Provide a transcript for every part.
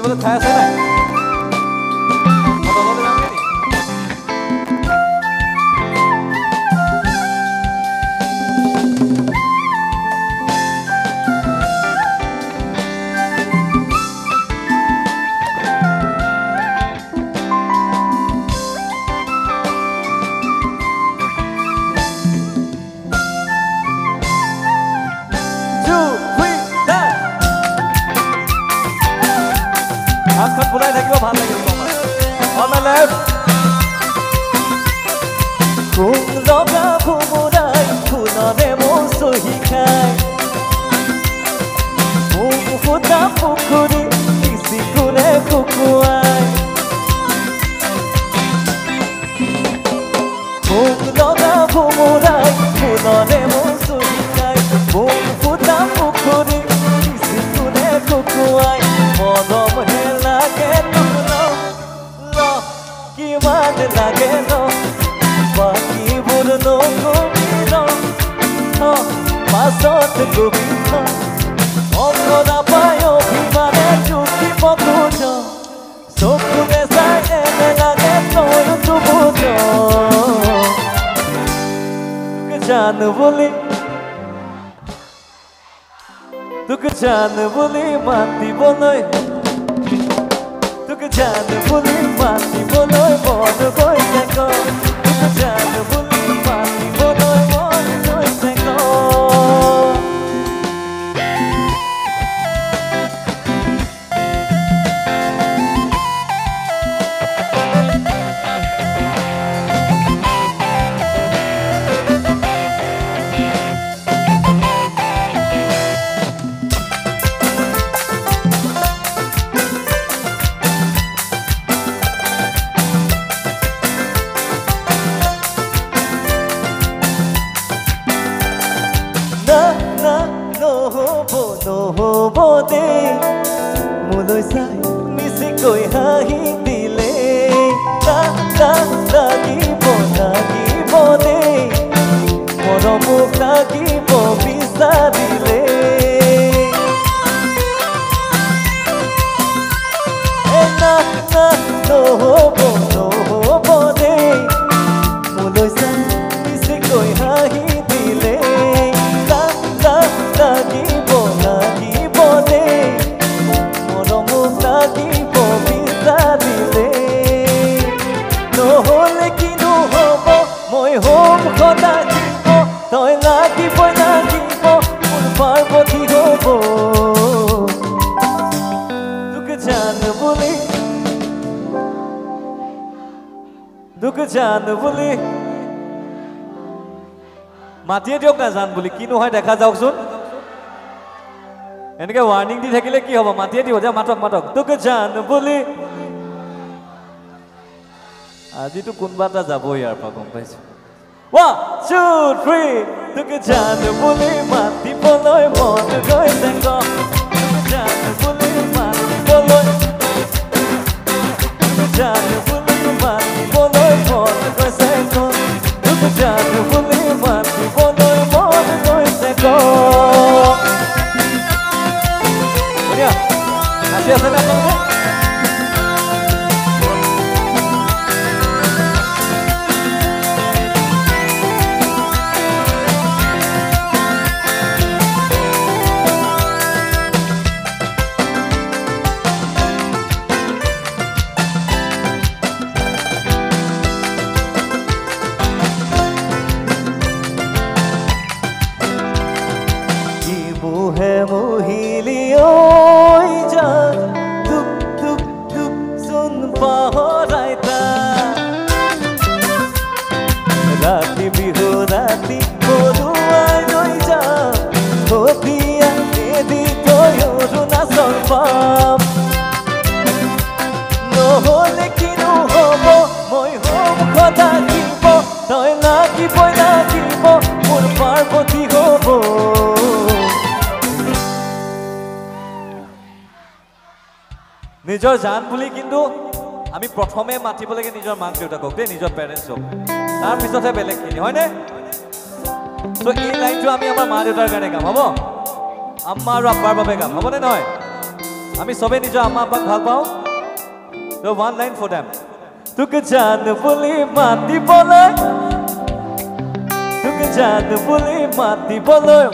বহিবলৈ ঠাই আছে নাই তললৈ যাম নেকি বুলাই থাকিব ভাল লাগিব on my left খুব লগা ভুমুৰাই ফুলৰে মৌচহি খাই মোক ফুটা পুখুৰী কিচি কোৰে কুকুৱাই মোক লগা ভুমুৰাই ফুলৰে মৌচহি খাই মোক ফুটা পুখুৰী কিচি কোৰে কুকুৱাই মদম হে লাগে কিমান লাগে ন বাকীবোৰ নকবি ন পাছত কবি ন অকৰা পায় অভিমানে চুকিব খোজ চকুৰে চাই এনে লাগে তইতো বুজ তোক জান বুলি মাতিবলৈ তোক জান বুলি মাতিবলৈ মন গৈছে তোক জান বুলি মাতিবলৈ মন গৈছে নহ'ব দেই মোলৈ চাই মিছিকৈ হাঁহি দিলে লাগিব লাগিব দেই মৰমক লাগিব বিচাৰিলে নহ'ব দেই মোলৈ চাই মিছিকৈ হাঁহি দিলে লাগিব লাগিব দেই মৰমক লাগিব বিচাৰিলে নহ'লে কিনো হ'ব মই হ'ম সদায় দিব তই লাগিবই লাগিব মোৰ পাৰ্বতী হ'ব তোক জান বুলি মাতিয়ে দিয়ক না জান বুলি কিনো হয় দেখা যাওকচোন এনেকে ৱাৰ্নিং দি থাকিলে কি হ'ব মাতিয়ে দিব যা মাতক তোক জান বুলি আজিতো কোনবা এটা যাব ইয়াৰ পৰা গম পাইছো 1 2 3 তোক জান বুলি মাতিবলৈ মন গৈছে তোক জান বুলি মাতিবলৈ তোক জান বুলি মাতিবলৈ মন গৈছে তোক জান বুলি মাতিবলৈ মন গৈছে Así es la cosa. নিজৰ জান বুলি কিন্তু আমি প্ৰথমে মাতিব লাগে নিজৰ মাক দেউতাকক দে নিজৰ পেৰেন্টছক তাৰ পিছতহে বেলেগখিনি হয়নে সো এই লাইনটো আমি আমাৰ মা দেউতাৰ কাৰণে গাম হ'ব আম্মা আৰু আব্বাৰ বাবে গাম হ'বনে নহয় আমি সবে নিজৰ আম্মা আব্বাক ভাল পাওঁ তো ওয়ান লাইন ফৰ দেম তোকে জান বুলি মাতিবলৈ তোকে জান বুলি মাতিবলৈ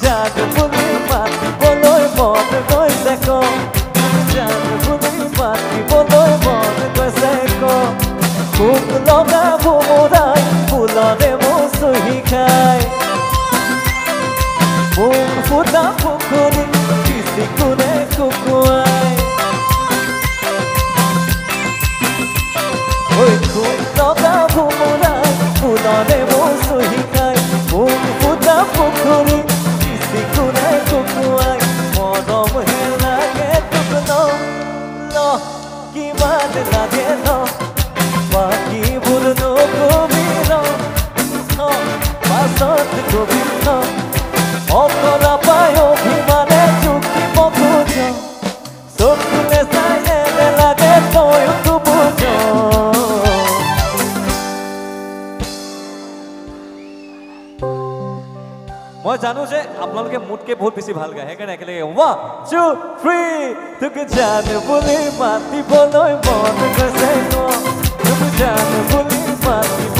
জান বুলি মাতিবলৈ মন গৈছে ক জান বুলি মাতিবলৈ মন গৈছে ক ভোক লগা ভোমোৰাই ফুলৰে মোৰ চুহি খাই মোক ফুটা পুখুৰী কিচি কোনে কুকুৱাই ঐ ভোক লগা ভোমোৰাই ফুলৰে মোৰ চুহি খাই মোক ফুটা পুখুৰী কিচি কোনে কুকুৱাই মৰম হে লাগে তোক ন কিমান লাগে ন বাকীবোৰ নকবি ন পাছত কবি ন অকলা পাই অভিমানে চুকিব খোজ চকুলে চাই এনে লাগে তইতো বুজ মই জানো যে আপোনালোকে মোতকে বহুত বেছি ভাল গায় সেইকাৰণে একেলগে 1 2 3 তোকে জান বুলি মাতিবলৈ মন গৈছে তোকে জান বুলি মাতিবলৈ